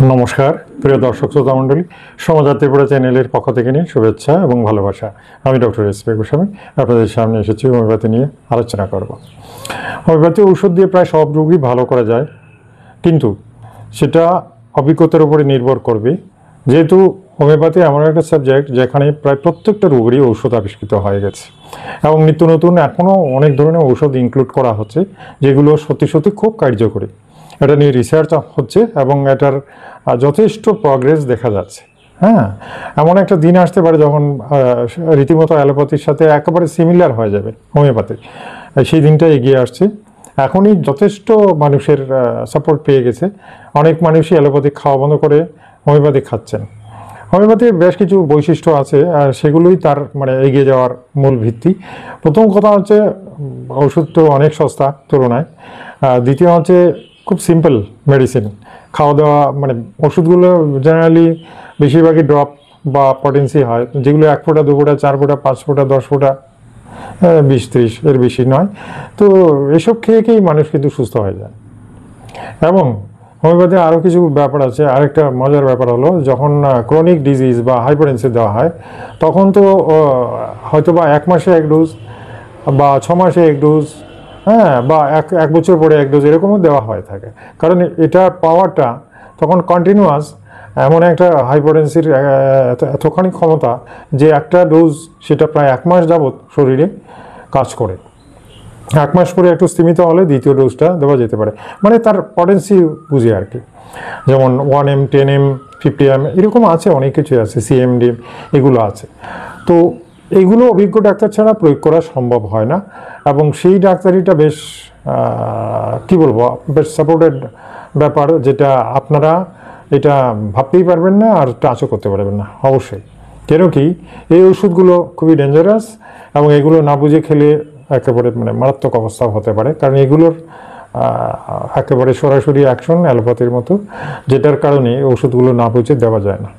নমস্কার প্রিয় দর্শক শ্রোতা মণ্ডলী, সমাচার ত্রিপুরা চ্যানেলের পক্ষ থেকে নিয়ে শুভেচ্ছা এবং ভালোবাসা। আমি ডক্টর এসপি গোস্বামী আপনাদের সামনে এসেছি হোমিওপ্যাথি নিয়ে আলোচনা করব। হোমিওপ্যাথি ঔষধ দিয়ে প্রায় সব রোগই ভালো করা যায়, কিন্তু সেটা অভিজ্ঞতার উপরে নির্ভর করবে। যেহেতু হোমিওপ্যাথি এমন একটা সাবজেক্ট যেখানে প্রায় প্রত্যেকটা রোগেরই ঔষধ আবিষ্কৃত হয়ে গেছে এবং নিত্য নতুন এখনও অনেক ধরনের ঔষধ ইনক্লুড করা হচ্ছে, যেগুলো সত্যি সত্যি খুব কার্যকরী। এটা নিয়ে রিসার্চ হচ্ছে এবং এটার যথেষ্ট প্রগ্রেস দেখা যাচ্ছে। হ্যাঁ, এমন একটা দিন আসতে পারে যখন রীতিমতো অ্যালোপ্যাথির সাথে একেবারে সিমিলার হয়ে যাবে হোমিওপ্যাথি। সেই দিনটা এগিয়ে আসছে। এখনই যথেষ্ট মানুষের সাপোর্ট পেয়ে গেছে। অনেক মানুষই অ্যালোপ্যাথি খাওয়া বন্ধ করে হোমিওপ্যাথি খাচ্ছেন। হোমিওপ্যাথির বেশ কিছু বৈশিষ্ট্য আছে, আর সেগুলোই তার এগিয়ে যাওয়ার মূল ভিত্তি। প্রথম কথা হচ্ছে ওষুধ তো অনেক সস্তা তুলনায়। দ্বিতীয় হচ্ছে খুব সিম্পল মেডিসিন, খাওয়া দাওয়া। ওষুধগুলো জেনারেলি বেশিরভাগই ড্রপ বা পটেন্সি হয়, যেগুলো 1 ফোঁটা 2 ফোঁটা 4 ফোঁটা 5 ফোঁটা 10 ফোঁটা 20-30 এর বেশি নয়। তো এসব খেয়েই মানুষ কিন্তু সুস্থ হয়ে যায়। এবং হোমিওপ্যাথি আরও কিছু ব্যাপার আছে। আরেকটা মজার ব্যাপার হলো, যখন ক্রনিক ডিজিজ বা হাইপারটেনসি দেওয়া হয়, তখন তো হয়তো বা 1 মাসে 1 ডোজ বা 6 মাসে 1 ডোজ, হ্যাঁ, বা এক বছর পরে 1 ডোজ এরকমও দেওয়া হয়ে থাকে। কারণ এটার পাওয়ারটা তখন কন্টিনিউয়াস। এমন একটা হাইপারটেনসির এতখানি ক্ষমতা যে একটা ডোজ সেটা প্রায় 1 মাস যাবৎ শরীরে কাজ করে। 1 মাস পরে একটু স্তীমিত হলে দ্বিতীয় ডোজটা দেওয়া যেতে পারে, তার পটেন্সি বুঝে আর কি। যেমন 1M, 10M, 50M এরকম আছে, অনেক কিছু আছে, CMD এগুলো আছে। তো এইগুলো অভিজ্ঞ ডাক্তার ছাড়া প্রয়োগ করা সম্ভব হয় না, এবং সেই ডাক্তারিটা বেশ বেশ সাপোর্টেড ব্যাপার, যেটা আপনারা এটা ভাবতেই পারবেন না আর টাচও করতে পারবেন না অবশ্যই। কেন কি, এই ওষুধগুলো খুবই ডেঞ্জারাস এবং এগুলো না বুঝে খেলে একেবারে মারাত্মক অবস্থা হতে পারে। কারণ এগুলোর একেবারে সরাসরি অ্যাকশন অ্যালোপ্যাথির মতো, যেটার কারণে ওষুধগুলো না বুঝে দেওয়া যায় না।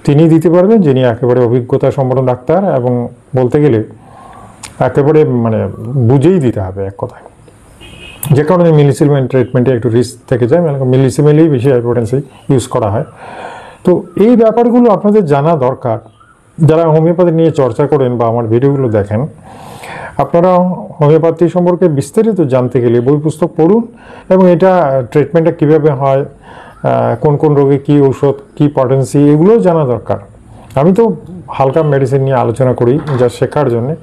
তিনি দিতে পারবেন যিনি একেবারে অভিজ্ঞতা সম্পন্ন ডাক্তার, এবং বলতে গেলে একেবারে বুঝেই দিতে হবে এক কথায়। যে কারণে মিলিসিমেল ট্রিটমেন্টে একটু রিস্ক থেকে যায়, মিলিসিমেলেই বেশি হাইপারটেনসি ইউজ করা হয়। তো এই ব্যাপারগুলো আপনাদের জানা দরকার। যারা হোমিওপ্যাথি নিয়ে চর্চা করেন বা আমার ভিডিওগুলো দেখেন, আপনারা হোমিওপ্যাথি সম্পর্কে বিস্তারিত জানতে গেলে বই পুস্তক পড়ুন, এবং এটা ট্রিটমেন্টটা কীভাবে হয়, কোন কোন রোগে কী ঔষধ, কী পটেন্সি, এগুলোও জানা দরকার। আমি তো হালকা মেডিসিন নিয়ে আলোচনা করি যা শেখার জন্যে,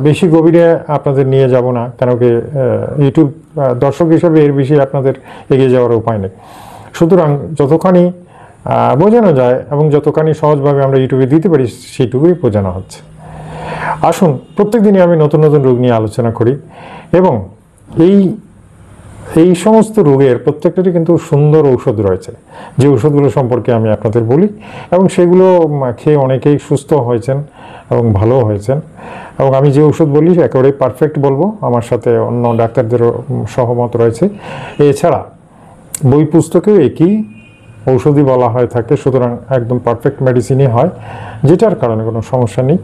বেশি গভীরে আপনাদের নিয়ে যাব না, কেন কি ইউটিউব দর্শক হিসেবে এর বেশি আপনাদের এগিয়ে যাওয়ার উপায় নেই। সুতরাং যতখানি বোঝানো যায় এবং যতখানি সহজভাবে আমরা ইউটিউবে দিতে পারি সেইটুকুই বোঝানো হচ্ছে। আসুন, প্রত্যেক দিনই আমি নতুন নতুন রোগ নিয়ে আলোচনা করি, এবং এই সমস্ত রোগের প্রত্যেকটারই কিন্তু সুন্দর ঔষধ রয়েছে, যে ঔষধগুলো সম্পর্কে আমি আপনাদের বলি, এবং সেগুলো খেয়ে অনেকেই সুস্থ হয়েছেন এবং ভালো হয়েছেন। এবং আমি যে ঔষধ বলি একেবারেই পারফেক্ট বলবো, আমার সাথে অন্য ডাক্তারদেরও সহমত রয়েছে। এছাড়া বই পুস্তকেও একই ঔষধই বলা হয়ে থাকে, সুতরাং একদম পারফেক্ট মেডিসিনই হয়, যেটার কারণে কোনো সমস্যা নেই।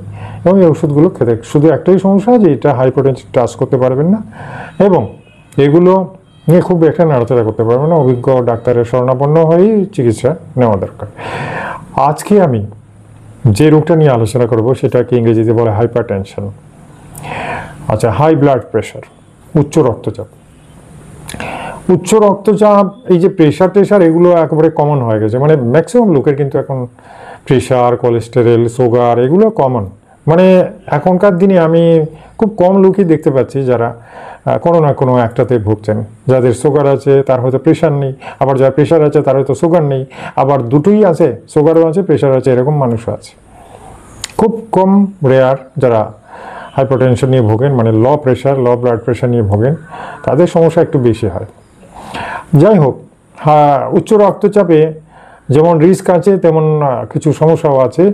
এবং এই ওষুধগুলো খেতে শুধু একটাই সমস্যা, যে এটা হাইপারটেনসি টাচ করতে পারবেন না, এবং এগুলো নিয়ে খুব একটা নাড়াচাড়া করতে পারবেন না। অভিজ্ঞ ডাক্তারের শরণাপন্ন হয়েই চিকিৎসা নেওয়া দরকার। আজকে আমি যে রোগটা নিয়ে আলোচনা করব সেটাকে ইংরেজিতে বলে হাইপারটেনশন। আচ্ছা, হাই ব্লাড প্রেশার, উচ্চ রক্তচাপ। উচ্চ রক্তচাপ, এই যে প্রেশার এগুলো একেবারে কমন হয়ে গেছে। ম্যাক্সিমাম লোকের কিন্তু এখন প্রেশার, কোলেস্টেরল, সুগার এগুলো কমন। এখনকার দিনে আমি খুব কম লোকই দেখতে পাচ্ছি যারা কোনো না কোনো একটাতে ভুগছেন। যাদের সুগার আছে তার হয়তো প্রেশার নেই, আবার যার প্রেশার আছে তার হয়তো সুগার নেই, আবার দুটোই আছে, সুগারও আছে প্রেশার আছে, এরকম মানুষও আছে। খুব কম রেয়ার যারা হাইপারটেনশন নিয়ে ভোগেন, ল প্রেশার, ল ব্লাড প্রেশার নিয়ে ভোগেন, তাদের সমস্যা একটু বেশি হয়। যাই হোক, উচ্চ রক্তচাপে যেমন রিস্ক আছে তেমন কিছু সমস্যাও আছে,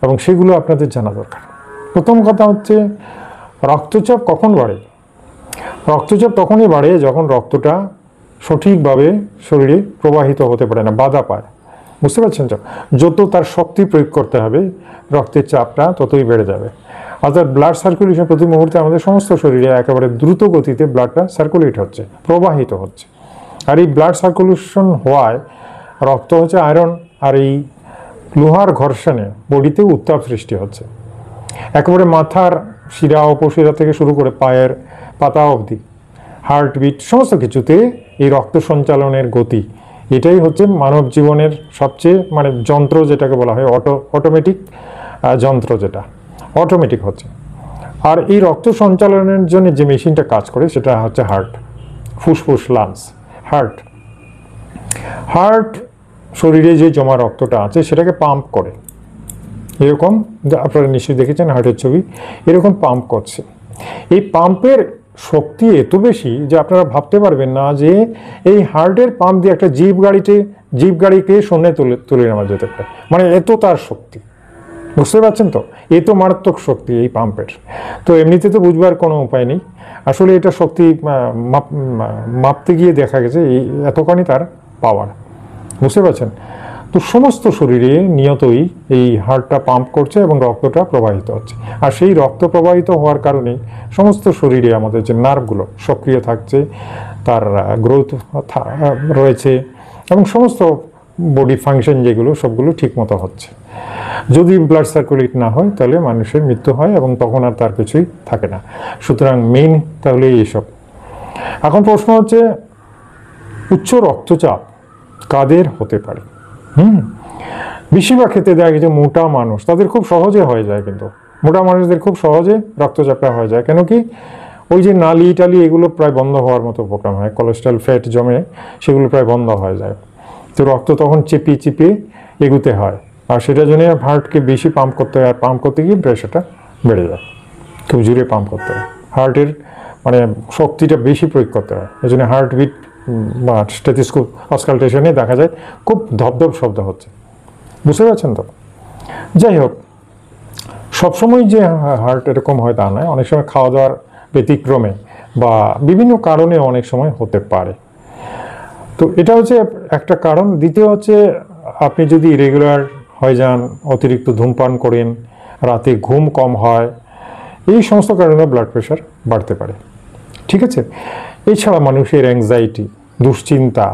এবং সেগুলো আপনাদের জানা দরকার। প্রথম কথা হচ্ছে, রক্তচাপ কখন বাড়ে? রক্তচাপ তখনই বাড়ে যখন রক্তটা সঠিকভাবে শরীরে প্রবাহিত হতে পারে না, বাধা পায়। বুঝতে পারছেন তো? যত তার শক্তি প্রয়োগ করতে হবে, রক্তের চাপটা ততই বেড়ে যাবে। অর্থাৎ ব্লাড সার্কুলেশন প্রতি মুহূর্তে আমাদের সমস্ত শরীরে একেবারে দ্রুত গতিতে ব্লাডটা সার্কুলেট হচ্ছে, প্রবাহিত হচ্ছে। আর এই ব্লাড সার্কুলেশন হওয়ায় রক্ত হচ্ছে আয়রন, আর এই লোহার ঘর্ষণে বডিতে উত্তাপ সৃষ্টি হচ্ছে। একেবারে মাথার শিরা উপশিরা থেকে শুরু করে পায়ের পাতা অবধি, হার্টবিট, সমস্ত কিছুতে এই রক্ত সঞ্চালনের গতি, এটাই হচ্ছে মানব জীবনের সবচেয়ে যন্ত্র, যেটাকে বলা হয় অটোমেটিক যন্ত্র, যেটা অটোমেটিক হচ্ছে। আর এই রক্ত সঞ্চালনের জন্য যে মেশিনটা কাজ করে সেটা হচ্ছে হার্ট, ফুসফুস, লাংস, হার্ট। হার্ট শরীরে যে জমা রক্তটা আছে সেটাকে পাম্প করে, এরকম আপনারা নিশ্চয়ই দেখেছেন হার্টের ছবি, এরকম পাম্প করছে। এই পাম্পের শক্তি এত বেশি যে আপনারা ভাবতে পারবেন না যে এই হার্টের পাম্প দিয়ে একটা জিপ গাড়িকে শূন্যে তুলে নেওয়া যেতে পারে, এত তার শক্তি। বুঝতে পারছেন তো, এ তো মারাত্মক শক্তি এই পাম্পের। তো এমনিতে তো বুঝবার কোনো উপায় নেই, আসলে এটা শক্তি মাপতে গিয়ে দেখা গেছে এই এতখানি তার পাওয়ার। বুঝতে পারছেন তো, সমস্ত শরীরে নিয়তই এই হার্টটা পাম্প করছে এবং রক্তটা প্রবাহিত হচ্ছে। আর সেই রক্ত প্রবাহিত হওয়ার কারণে সমস্ত শরীরে আমাদের যে নার্ভগুলো সক্রিয় থাকছে, তার গ্রোথ রয়েছে এবং সমস্ত বডি ফাংশন যেগুলো সবগুলো ঠিকমতো হচ্ছে। যদি ব্লাড সার্কুলেট না হয় তাহলে মানুষের মৃত্যু হয় এবং তখন আর তার কিছুই থাকে না। সুতরাং মেইন তাহলে এইসব। এখন প্রশ্ন হচ্ছে উচ্চ রক্তচাপ কাদের হতে পারে? বেশিরভাগ ক্ষেত্রে দেখা গেছে মোটা মানুষ, তাদের খুব সহজে হয়ে যায়, কিন্তু মোটা মানুষদের খুব সহজে রক্তচাপটা হয়ে যায়। কেন কি, ওই যে নালি টালি এগুলো প্রায় বন্ধ হওয়ার মতো প্রোগ্রাম হয়, কোলেস্ট্রল ফ্যাট জমে সেগুলো প্রায় বন্ধ হয়ে যায়। তো রক্ত তখন চেপে এগুতে হয়, আর সেটার জন্য হার্টকে বেশি পাম্প করতে হয়, আর পাম্প করতে গিয়ে প্রেশারটা বেড়ে যায়, খুব জোরে পাম্প করতে হয়, হার্টের শক্তিটা বেশি প্রয়োগ করতে হয়। এই জন্য হার্টবিট বা স্টেথোস্কোপ অসকালটেশনে দেখা যায় খুব ধপধপ শব্দ হচ্ছে। বুঝতে পারছেন তো? যাই হোক, সবসময় যে হার্ট এরকম হয় তা নয়, অনেক সময় খাওয়া দাওয়ার ব্যতিক্রমে বা বিভিন্ন কারণে অনেক সময় হতে পারে। তো এটা হচ্ছে একটা কারণ। দ্বিতীয় হচ্ছে আপনি যদি ইরেগুলার হয়ে যান, অতিরিক্ত ধূমপান করেন, রাতে ঘুম কম হয়, এই সমস্ত কারণে ব্লাড প্রেশার বাড়তে পারে। ঠিক আছে, এছাড়া মানুষের অ্যাংজাইটি, দুশ্চিন্তা,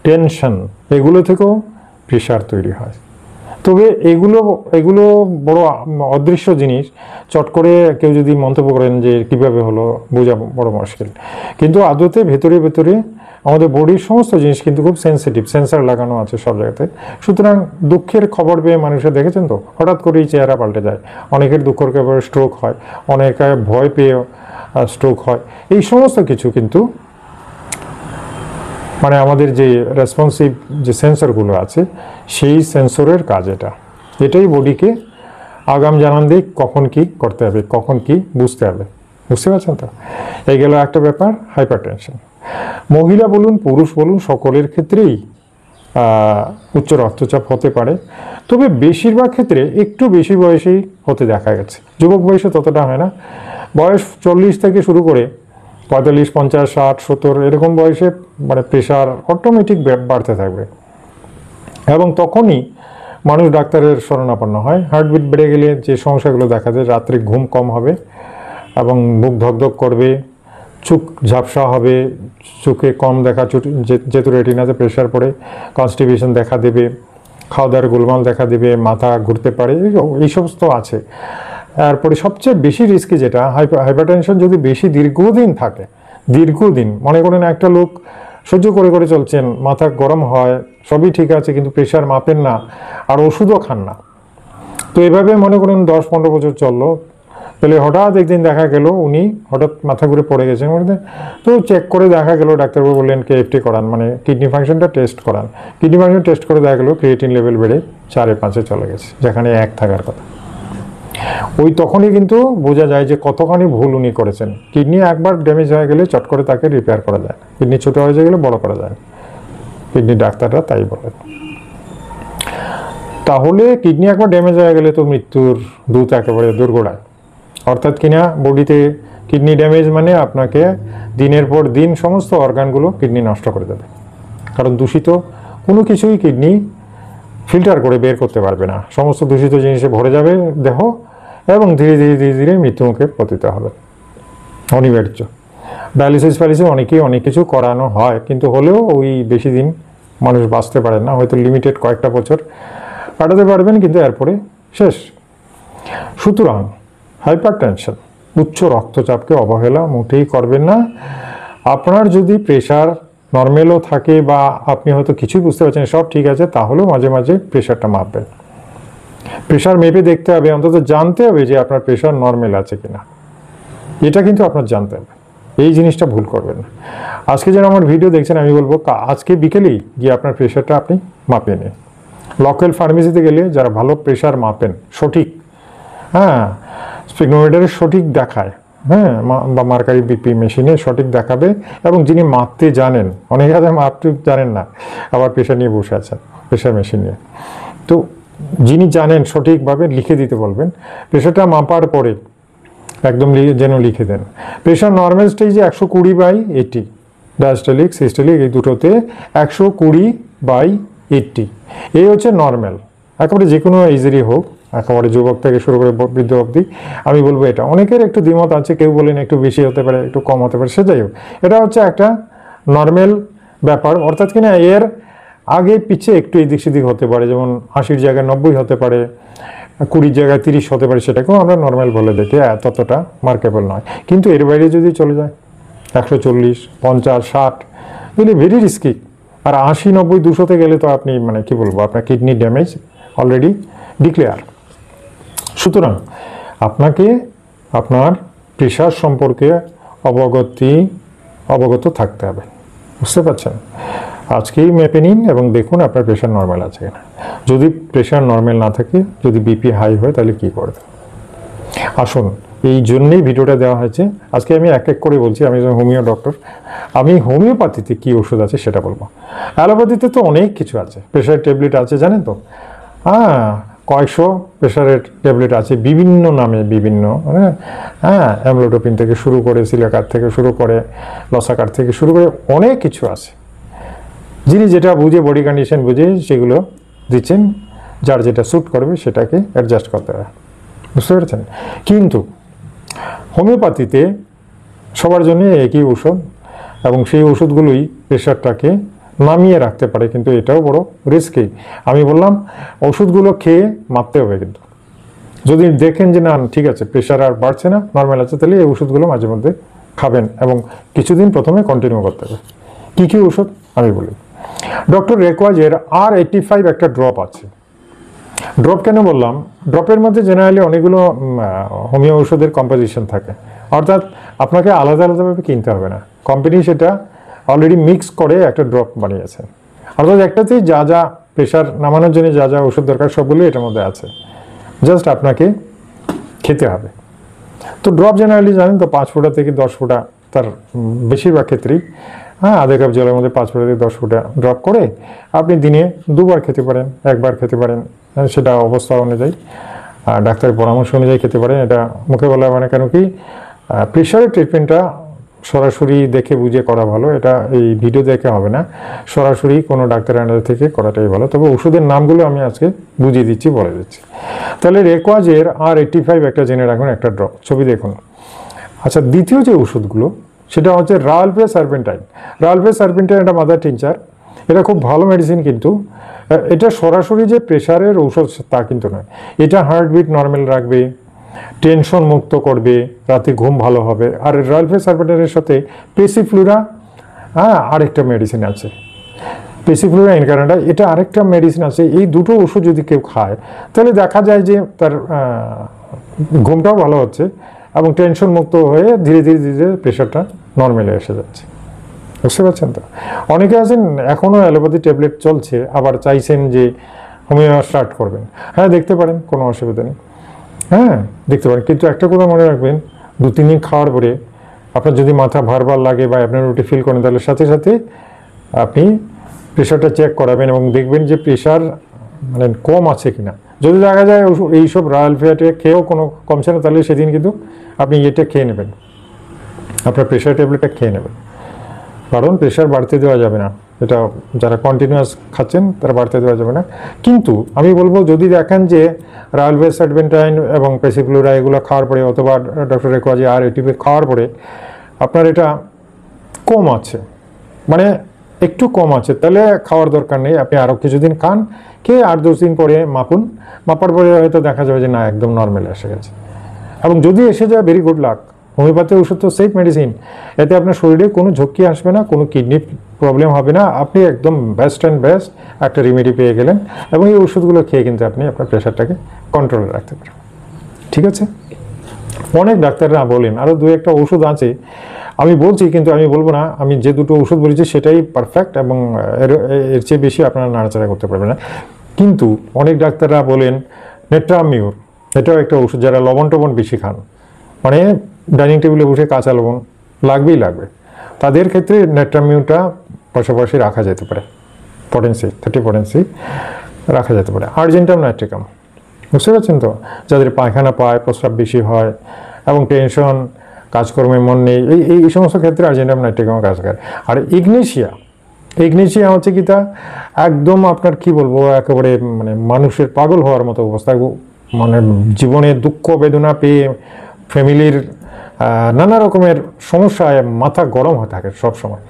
টেনশন, এগুলো থেকেও প্রেশার তৈরি হয়। তবে এগুলো বড় অদৃশ্য জিনিস, চট করে কেউ যদি মন্তব্য করেন যে কীভাবে হলো, বোঝা বড় মুশকিল। কিন্তু আদতে ভেতরে আমাদের বডির সমস্ত জিনিস কিন্তু খুব সেন্সিটিভ, সেন্সার লাগানো আছে সব জায়গাতে। সুতরাং দুঃখের খবর পেয়ে মানুষের দেখেছেন তো হঠাৎ করেই চেহারা পাল্টে যায়। অনেকের দুঃখের খবরে স্ট্রোক হয়, অনেকে ভয় পেয়ে স্ট্রোক হয়। এই সমস্ত কিছু কিন্তু আমাদের যে রেসপন্সিভ যে সেন্সরগুলো আছে সেই সেন্সরের কাজ এটাই বডিকে আগাম জানান দিই কখন কি করতে হবে, কখন কি বুঝতে হবে। বুঝতে পারছেন তো? এই গেল একটা ব্যাপার, হাইপারটেনশন। মহিলা বলুন পুরুষ বলুন সকলের ক্ষেত্রেই উচ্চ রক্তচাপ হতে পারে, তবে বেশিরভাগ ক্ষেত্রে একটু বেশি বয়সেই হতে দেখা গেছে। যুবক বয়সে ততটা হয় না। বয়স 40 থেকে শুরু করে 45, 50, 60, 70 এরকম বয়সে প্রেশার অটোমেটিক বাড়তে থাকবে এবং তখনই মানুষ ডাক্তারের শরণাপন্ন হয়। হার্টবিট বেড়ে গেলে যে সমস্যাগুলো দেখা যায়, রাত্রে ঘুম কম হবে এবং মুখ ধকধক করবে, চোখ ঝাপসা হবে, চোখে কম দেখা, যেহেতু রেটিনাতে প্রেশার পড়ে কনস্টিপেশন দেখা দেবে, খাওয়া দাওয়ার গোলমাল দেখা দেবে, মাথা ঘুরতে পারে, এই সমস্ত আছে। তারপরে সবচেয়ে বেশি রিস্কি যেটা, হাইপারটেনশন যদি বেশি দীর্ঘদিন থাকে, দীর্ঘদিন মনে করেন একটা লোক সহ্য করে চলছেন, মাথা গরম হয়, সবই ঠিক আছে, কিন্তু প্রেশার মাপেন না আর ওষুধও খান না। তো এভাবে মনে করেন 10-15 বছর চললো, তাহলে হঠাৎ একদিন দেখা গেল উনি হঠাৎ মাথা ঘুরে পড়ে গেছেন। তো চেক করে দেখা গেল, ডাক্তারবাবু বললেন KFT করান, কিডনি ফাংশনটা টেস্ট করান। কিডনি ফাংশন টেস্ট করে দেখা গেল ক্রিয়েটিন লেভেল বেড়ে 4-5 চলে গেছে, যেখানে 1 থাকার কথা। ওই তখনই কিন্তু বোঝা যায় যে কতখানি ভুল উনি করেছেন। কিডনি একবার ড্যামেজ হয়ে গেলে চট করে তাকে রিপেয়ার করা যায়, কিডনি ছোটো হয়ে গেলে বড় করা যায়, কিডনি ডাক্তাররা তাই বলেন। তাহলে কিডনি একবার ড্যামেজ হয়ে গেলে তো মৃত্যুর দূত একেবারে দোরগোড়ায়। অর্থাৎ কিনা বডিতে কিডনি ড্যামেজ আপনাকে দিনের পর দিন সমস্ত অর্গানগুলো কিডনি নষ্ট করে দেবে, কারণ দূষিত কোনো কিছুই কিডনি ফিল্টার করে বের করতে পারবে না। সমস্ত দূষিত জিনিসে ভরে যাবে দেহ এবং ধীরে ধীরে মৃত্যুমুখে পতিত হবে, অনিবার্য। ডায়ালিসিস অনেক কিছু করানো হয়, কিন্তু হলেও ওই বেশি দিন মানুষ বাঁচতে পারেন না, হয়তো লিমিটেড কয়েকটা বছর কাটাতে পারবেন, কিন্তু এরপরে শেষ। সুতরাং হাইপারটেনশন, উচ্চ রক্তচাপকে অবহেলা মোটেই করবেন না। আপনার যদি প্রেশার নর্মালও থাকে বা আপনি হয়তো কিছুই বুঝতে পারছেন সব ঠিক আছে, তাহলেও মাঝে মাঝে প্রেশারটা মাপবেন। প্রেশার মেপে দেখতে হবে, অন্তত জানতে হবে যে আপনার প্রেশার নর্মাল আছে কিনা, এটা কিন্তু আপনার জানতে হবে। এই জিনিসটা ভুল করবেন না। আজকে যেন আমার ভিডিও দেখছেন, আমি বলবো আজকে বিকেলেই গিয়ে আপনার প্রেশারটা আপনি মাপিয়ে নিন। লোকাল ফার্মেসিতে গেলে যারা ভালো প্রেশার মাপেন সঠিক, হ্যাঁ, স্পিগনোমিটারে সঠিক দেখায়, হ্যাঁ, বা মার্কারি বিপি মেশিনে সঠিক দেখাবে, এবং যিনি মাপতে জানেন, অনেকে আছে মাপতে জানেন না, আবার প্রেশার নিয়ে বসে আছেন, প্রেশার মেশিন নিয়ে। তো যিনি জানেন সঠিকভাবে লিখে দিতে বলবেন। প্রেশারটা মাপার পরে একদম যেন লিখে দেন প্রেশার নর্মাল স্টেজে 120/80, ডায়াস্টলিক সিস্টলিক এই দুটোতে 120/80, এই হচ্ছে নর্মাল। একেবারে যে কোনো এজেরই হোক, একেবারে যুবক থেকে শুরু করে বৃদ্ধ অবধি আমি বলবো এটা। অনেকের একটু দ্বিমত আছে, কেউ বলেন একটু বেশি হতে পারে, একটু কম হতে পারে, সে যাই হোক, এটা হচ্ছে একটা নর্মাল ব্যাপার। অর্থাৎ কিনা এর আগে পিছিয়ে একটু এদিক সেদিক হতে পারে, যেমন 80 জায়গায় 90 হতে পারে, 20 জায়গায় 30 হতে পারে, সেটাকেও আমরা নর্মাল বলে দেখি, ততটা মার্কেবল নয়। কিন্তু এর বাইরে যদি চলে যায় 140, 50, 60, তাহলে ভেরি রিস্কি। আর 80, 90, 200-তে গেলে তো আপনি মানে কি বলবো, আপনার কিডনি ড্যামেজ অলরেডি ডিক্লেয়ার। সুতরাং আপনাকে আপনার প্রেশার সম্পর্কে অবগত থাকতে হবে, বুঝতে পারছেন? আজকেই মেপে নিন এবং দেখুন আপনার প্রেশার নর্মাল আছে কিনা। যদি প্রেশার নর্মাল না থাকে, যদি বিপি হাই হয়, তাহলে কি করবে? আসুন, এই জন্যই ভিডিওটা দেওয়া হয়েছে। আজকে আমি এক এক করে বলছি, আমি হোমিও ডক্টর, আমি হোমিওপ্যাথিতে কি ওষুধ আছে সেটা বলবো। অ্যালোপ্যাথিতে তো অনেক কিছু আছে, প্রেশার ট্যাবলেট আছে জানেন তো, হ্যাঁ, কয়েকশো প্রেশারের ট্যাবলেট আছে বিভিন্ন নামে, বিভিন্ন, হ্যাঁ, অ্যামলোডোপিন থেকে শুরু করে, সিলাকার থেকে শুরু করে, লসাকার থেকে শুরু করে অনেক কিছু আছে। যিনি যেটা বুঝে, বডি কন্ডিশন বুঝে সেগুলো দিচ্ছেন, যার যেটা স্যুট করবে সেটাকে অ্যাডজাস্ট করতে হবে, বুঝতে পেরেছেন? কিন্তু হোমিওপ্যাথিতে সবার জন্য একই ওষুধ, এবং সেই ওষুধগুলোই প্রেশারটাকে নামিয়ে রাখতে পারে, কিন্তু এটাও বড় রিস্কি। আমি বললাম ওষুধগুলো খেয়ে মাপতে হবে, কিন্তু যদি দেখেন যে না ঠিক আছে প্রেশার আর বাড়ছে না, নর্মাল আছে, তাহলে এই ওষুধগুলো মাঝে মধ্যে খাবেন এবং কিছুদিন প্রথমে কন্টিনিউ করতে হবে। কী কী ওষুধ আমি বলি। ডক্টর রেকওয়াজের R85 একটা ড্রপ আছে। ড্রপ কেন বললাম? ড্রপের মধ্যে জেনারেলি অনেকগুলো হোমিও ওষুধের কম্পোজিশন থাকে, অর্থাৎ আপনাকে আলাদা আলাদাভাবে কিনতে হবে না, কোম্পানি সেটা অলরেডি মিক্স করে একটা ড্রপ বানিয়েছে। অর্থাৎ একটাতেই যা যা প্রেশার নামানোর জন্য যা যা ওষুধ দরকার সবগুলো এটার মধ্যে আছে, জাস্ট আপনাকে খেতে হবে। তো ড্রপ জেনারেলি জানেন তো 5 ফোঁটা থেকে 10 ফোঁটা, তার বেশিরভাগ ক্ষেত্রেই, হ্যাঁ, আধা কাপ জলের মধ্যে 5 ফোঁটা থেকে 10 ফোঁটা ড্রপ করে আপনি দিনে 2বার খেতে পারেন, 1বার খেতে পারেন, সেটা অবস্থা অনুযায়ী, ডাক্তারের পরামর্শ অনুযায়ী খেতে পারেন। এটা মুখে বলা মানে কেন কি, প্রেশারের ট্রিটমেন্টটা সরাসরি দেখে বুঝে করা ভালো, এটা এই ভিডিও দেখে হবে না, সরাসরি কোনো ডাক্তারের আন্ডার থেকে করাটাই ভালো। তবে ওষুধের নামগুলো আমি আজকে বুঝিয়ে দিচ্ছি, বলে দিচ্ছি। তাহলে রেকওয়াজের R85 একটা জেনে রাখুন, একটা ড্রপ, ছবি দেখুন। আচ্ছা, দ্বিতীয় যে ওষুধগুলো সেটা হচ্ছে রালফে সার্পেন্টাইন। রালফে সার্পেন্টাইন একটা মাদার টিনচার, এটা খুব ভালো মেডিসিন, কিন্তু এটা সরাসরি যে প্রেশারের ঔষধ তা কিন্তু নয়। এটা হার্টবিট নর্মাল রাখবে, টেনশন মুক্ত করবে, রাতে ঘুম ভালো হবে। আর রালফে সার্পেন্টাইনের সাথে পেসিফ্লুরা, হ্যাঁ, আরেকটা মেডিসিন আছে, পেসিফ্লুরা ইনকারেন্টা, এটা আরেকটা মেডিসিন আছে। এই দুটো ওষুধ যদি কেউ খায় তাহলে দেখা যায় যে তার ঘুমটাও ভালো হচ্ছে এবং টেনশন মুক্ত হয়ে ধীরে ধীরে ধীরে প্রেশারটা নর্মালে এসে যাচ্ছে, বুঝতে পারছেন তো? অনেকে আছেন এখনও অ্যালোপ্যাথি ট্যাবলেট চলছে, আবার চাইছেন যে হোমিও স্টার্ট করবেন। হ্যাঁ, দেখতে পারেন, কোনো অসুবিধা নেই, হ্যাঁ, দেখতে পারেন। কিন্তু একটা কথা মনে রাখবেন, 2-3 দিন খাওয়ার পরে আপনার যদি মাথা ভার লাগে বা আপনার রুটি ফিল করেন, তাহলে সাথে সাথে আপনি প্রেশারটা চেক করাবেন এবং দেখবেন যে প্রেশার মানে কম আছে কিনা। যদি দেখা যায় এইসব রয়্যাল ফ্যাটে খেয়েও কোনো কমছে না, তাহলে সেদিন কিন্তু আপনি এটা খেয়ে নেবেন, আপনার প্রেশার ট্যাবলেটটা খেয়ে নেবেন, কারণ প্রেশার বাড়তে দেওয়া যাবে না। এটা যারা কন্টিনিউয়াস খাচ্ছেন তারা বাড়তে দেওয়া যাবে না। কিন্তু আমি বলবো, যদি দেখেন যে রালভে সার্পেন্টাইন এবং পেসিফ্লুরা এগুলো খাওয়ার পরে, অথবা ডক্টর রেকওয়াজে R85 খাওয়ার পরে আপনার এটা কম আছে, মানে একটু কম আছে, তাহলে খাওয়ার দরকার নেই, আপনি আরও কিছুদিন খান, খেয়ে 8-10 দিন পরে মাপুন, মাপার পরে হয়তো দেখা যাবে যে না একদম নর্মাল এসে গেছে। এবং যদি এসে যায় ভেরি গুড লাক, হোমিওপ্যাথি ওষুধ তো সেফ মেডিসিন, এতে আপনার শরীরে কোনো ঝক্কি আসবে না, কোনো কিডনি প্রবলেম হবে না, আপনি একদম বেস্ট অ্যান্ড বেস্ট একটা রেমেডি পেয়ে গেলেন, এবং এই ওষুধগুলো খেয়ে কিন্তু আপনি আপনার প্রেশারটাকে কন্ট্রোলে রাখতে পারেন। ঠিক আছে? অনেক ডাক্তাররা বলেন আরও 2-1টা ওষুধ আছে, আমি বলছি কিন্তু আমি বলবো না, আমি যে দুটো ওষুধ বলেছি সেটাই পারফেক্ট, এবং এর চেয়ে বেশি আপনারা নাড়াচাড়া করতে পারবেন না। কিন্তু অনেক ডাক্তাররা বলেন নেট্রামিউর, এটাও একটা ওষুধ, যারা লবণ টবণ বেশি খান, মানে ডাইনিং টেবিলে বসে কাঁচা লবণ লাগবেই লাগবে, তাদের ক্ষেত্রে নেট্রামিউরটা পাশাপাশি রাখা যেতে পারে, 30 পটেন্সি রাখা যেতে পারে। আর্জেন্টাম নাইট্রিকাম, বুঝতে পারছেন তো, যাদের পায়খানা পায়, প্রস্রাব বেশি হয় এবং টেনশন, কাজকর্মে মন নেই, এই সমস্ত ক্ষেত্রে আর্জেন্টাম নাইট্রিকাম কাজ করে। আর ইগনেশিয়া হচ্ছে কি, তা একদম আপনার কি বলবো, একেবারে মানে মানুষের পাগল হওয়ার মতো অবস্থা, মানে জীবনে দুঃখ বেদনা পেয়ে ফ্যামিলির নানা রকমের সমস্যায় মাথা গরম হয়ে থাকে সব সময়,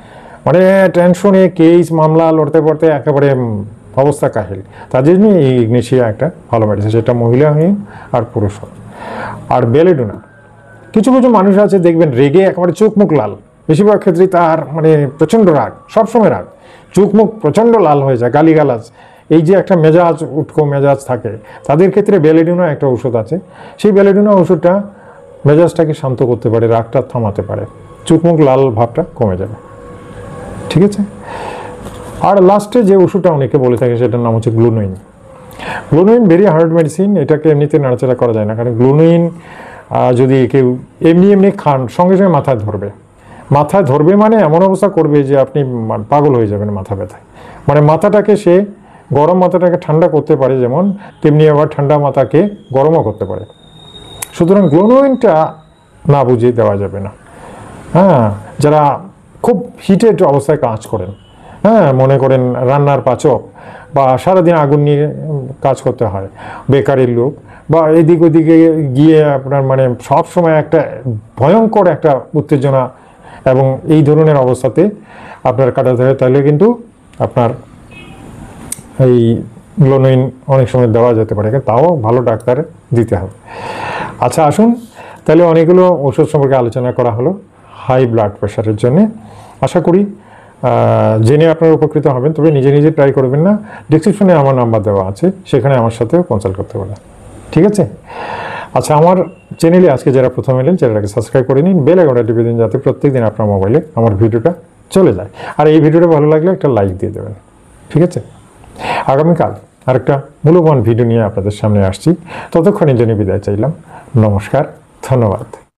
মানে টেনশনে কেস মামলা লড়তে পড়তে একেবারে অবস্থা কাহিল। তার জন্য এই ইগনেশিয়া একটা ভালো মেডিসিন, সেটা মহিলা হয়ে আর পুরুষ হয়। আর বেলেডোনা, কিছু কিছু মানুষ আছে দেখবেন রেগে একেবারে চোখ মুখ লাল, বেশিরভাগ ক্ষেত্রেই তার মানে প্রচণ্ড রাগ, সবসময় রাগ, চোখ মুখ প্রচণ্ড লাল হয়ে যায়, গালিগালাজ, এই যে একটা মেজাজ উটকো মেজাজ থাকে, তাদের ক্ষেত্রে বেলেডোনা একটা ওষুধ আছে, সেই বেলেডোনা ওষুধটা মেজাজটাকে শান্ত করতে পারে, রাগটা থামাতে পারে, চোখ মুখ লাল ভাবটা কমে যাবে। ঠিক আছে? আর লাস্টে যে ওষুধটা অনেকে বলে থাকে সেটার নাম হচ্ছে গ্লুনোইন। গ্লুনোইন ভেরি হার্ড মেডিসিন, এটাকে এমনিতে নাড়াচাড়া করা যায় না, কারণ গ্লুনোইন যদি কেউ এমনি খান সঙ্গে সঙ্গে মাথায় ধরবে মানে এমন অবস্থা করবে যে আপনি পাগল হয়ে যাবেন মাথা ব্যথায়, মানে মাথাটাকে সে গরম মাথাটাকে ঠান্ডা করতে পারে যেমন, তেমনি আবার ঠান্ডা মাথাকে গরমও করতে পারে। সুতরাং গ্লুনোইনটা না বুঝিয়ে দেওয়া যাবে না। হ্যাঁ, যারা খুব হিটেড অবস্থায় কাজ করেন, হ্যাঁ মনে করেন রান্নার পাচক বা সারাদিন আগুন নিয়ে কাজ করতে হয়, বেকারির লোক, বা এদিক ওদিকে গিয়ে আপনার মানে সব সময় একটা ভয়ঙ্কর একটা উত্তেজনা এবং এই ধরনের অবস্থাতে আপনার কাটাতে হয়, তাহলে কিন্তু আপনার এই গ্লুনোইন অনেক সময় দেওয়া যেতে পারে, তাও ভালো ডাক্তার দিতে হবে। আচ্ছা আসুন, তাহলে অনেকগুলো ওষুধ সম্পর্কে আলোচনা করা হলো হাই ব্লাড প্রেশারের জন্য। আশা করি জেনে আপনারা উপকৃত হবেন, তবে নিজে নিজে ট্রাই করবেন না, ডিসক্রিপশনে আমার নাম্বার দেওয়া আছে, সেখানে আমার সাথেও কনসাল্ট করতে পারেন। ঠিক আছে? আচ্ছা, আমার চ্যানেলে আজকে যারা প্রথম এলেন চ্যানেলটাকে সাবস্ক্রাইব করে নিন, বেল আইকনটা টিপে দিন, যাতে প্রত্যেকদিন আপনার মোবাইলে আমার ভিডিওটা চলে যায়। আর এই ভিডিওটা ভালো লাগলে একটা লাইক দিয়ে দেবেন। ঠিক আছে? আগামীকাল আরেকটা মূল্যবান ভিডিও নিয়ে আপনাদের সামনে আসছি, ততক্ষণের জন্য বিদায় চাইলাম। নমস্কার, ধন্যবাদ।